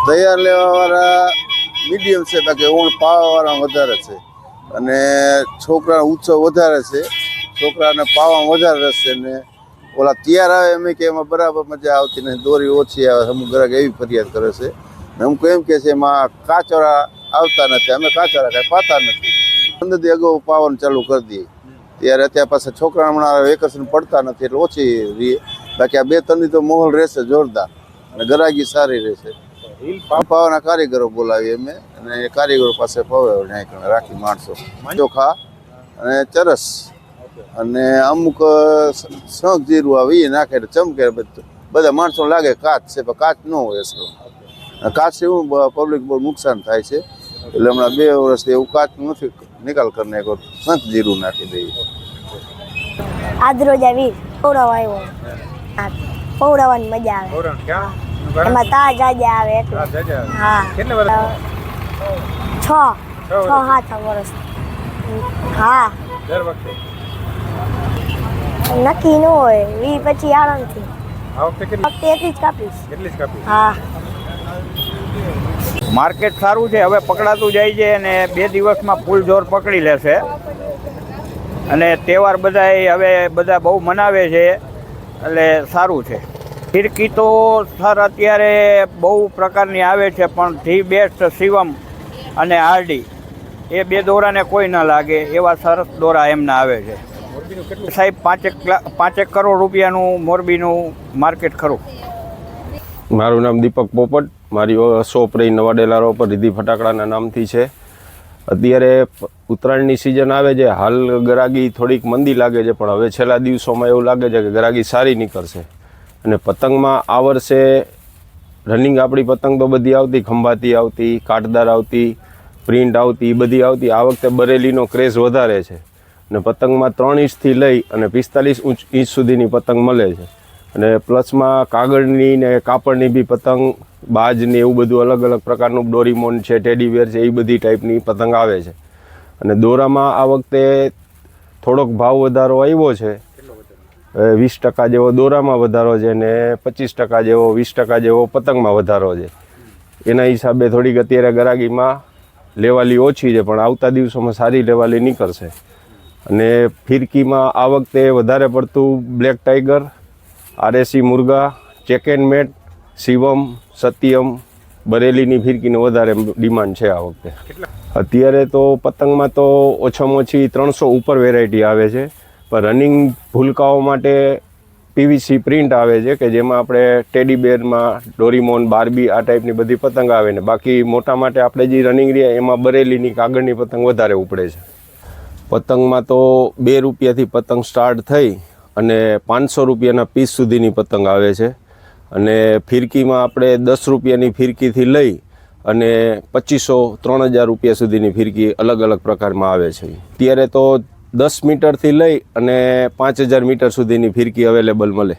તૈયાર લેવાવાળા મીડિયમ છે, બાકી ઊણ પાવાવાળા વધારે છે. અને છોકરાનો ઉત્સવ વધારે છે, છોકરાને પાવામાં વધારે રસ છે. ને ઓલા તૈયાર આવે એમ કે એમાં બરાબર મજા આવતી નહીં, દોરી ઓછી આવે. અમુક ગ્રાહક એવી ફરિયાદ કરે છે. અમુક એમ કે છે એમાં કાચવાળા આવતા નથી, અમે કાચવાળા કાંઈ પાતા નથી. 15 દી અગાઉ પાવાનું ચાલુ કરી દઈએ ત્યારે અત્યારે પાછા છોકરા હમણાં વેકેશન પડતા નથી એટલે ઓછી રહીએ. બાકી આ 2-3 દી તો માહોલ રહેશે જોરદાર અને ગરાગી સારી રહેશે. પાવાના કારીગરો બોલાવીએ અમે અને એ કારીગરો પાસે પાવે રાખી માણસો ચોખા અને ચરસ અને અમુક શંખ જીરું આવે એ નાખે ચમકે. બધા માણસો લાગે કાચ છે પણ કાચ ન હોય અસલો. કાચ એવું પબ્લિક બહુ નુકસાન થાય છે એટલે હમણાં 2 વર્ષથી એવું કાચ નથી નિકાલ કરીને એક શંખ જીરું નાખી દઈએ. આજ રોજ આવી પૌરાવા આવ્યો, પૌરાવાની મજા આવે. એમાં તાજ આજે આવે એટલે હા 6-7 વર્ષ. હા નક્કી ન હોય, 20 પછી આરામથી. આ વખતે એટલી જ કાપીશ. હા માર્કેટ સારું છે, હવે પકડાતું જાય છે અને 2 દિવસમાં ફૂલ જોર પકડી લેશે. અને તહેવાર બધા બહુ મનાવે છે એટલે સારું છે. ફિરકી તો સર અત્યારે બહુ પ્રકારની આવે છે પણ ધી બેસ્ટ શિવમ અને આરડી એ 2 દોરાને કોઈ ન લાગે એવા સરસ દોરા એમના આવે છે. સાહેબ 5 કરોડ રૂપિયાનું મોરબીનું માર્કેટ ખરું. મારું નામ દીપક પોપટ, મારી શોપ રહી નવાડેલા રોડ પર રિદ્ધિ ફટાકડાના નામથી છે. અત્યારે ઉત્તરાયણની સિઝન આવે છે, હાલ ગરાગી થોડીક મંદી લાગે છે પણ હવે છેલ્લા દિવસોમાં એવું લાગે છે કે ગરાગી સારી નીકળશે. અને પતંગમાં આ વર્ષે રનિંગ આપણી પતંગ તો બધી આવતી, ખંભાતી આવતી, કાટદાર આવતી, પ્રિન્ટ આવતી, એ બધી આવતી. આ વખતે બરેલીનો ક્રેઝ વધારે છે અને પતંગમાં 3 ઇંચથી લઈ અને 45 ઇંચ સુધીની પતંગ મળે છે. અને પ્લસમાં કાગળની ને કાપડની બી પતંગ, બાજની એવું બધું અલગ અલગ પ્રકારનું ડોરીમોન છે, ટેડીવેર છે, એ બધી ટાઈપની પતંગ આવે છે. અને દોરામાં આ વખતે થોડોક ભાવ વધારો આવ્યો છે, 20% જેવો દોરામાં વધારો છે ને 25% જેવો 20% જેવો પતંગમાં વધારો છે. એના હિસાબે થોડીક અત્યારે ગરાગીમાં લેવાલી ઓછી છે પણ આવતા દિવસોમાં સારી લેવાલી નીકળશે. અને ફિરકીમાં આ વખતે વધારે પડતું બ્લેક ટાઈગર, આરએસી મુર્ગા, check and mate, Shivam, Satyam, બરેલીની ફિરકીને વધારે ડિમાન્ડ છે આ વખતે. અત્યારે તો પતંગમાં તો ઓછામાં ઓછી 300 ઉપર વેરાયટી આવે છે. પણ રનિંગ ભૂલકાઓ માટે પીવીસી પ્રિન્ટ આવે છે કે જેમાં આપણે ટેડીબેરમાં ડોરીમોન, બાર્બી આ ટાઈપની બધી પતંગ આવે ને બાકી મોટા માટે આપણે જે રનિંગ રહ્યા એમાં બરેલીની કાગળની પતંગ વધારે ઉપડે છે. પતંગમાં તો 2 રૂપિયાથી પતંગ સ્ટાર્ટ થઈ અને 500 રૂપિયાના પીસ સુધીની પતંગ આવે છે. અને ફિરકીમાં આપણે 10 રૂપિયાની ફિરકીથી લઈ અને 2500-3000 રૂપિયા સુધીની ફિરકી અલગ અલગ પ્રકારમાં આવે છે. અત્યારે તો 10 મીટરથી લઈ અને 5000 મીટર સુધીની ફિરકી અવેલેબલ મળે.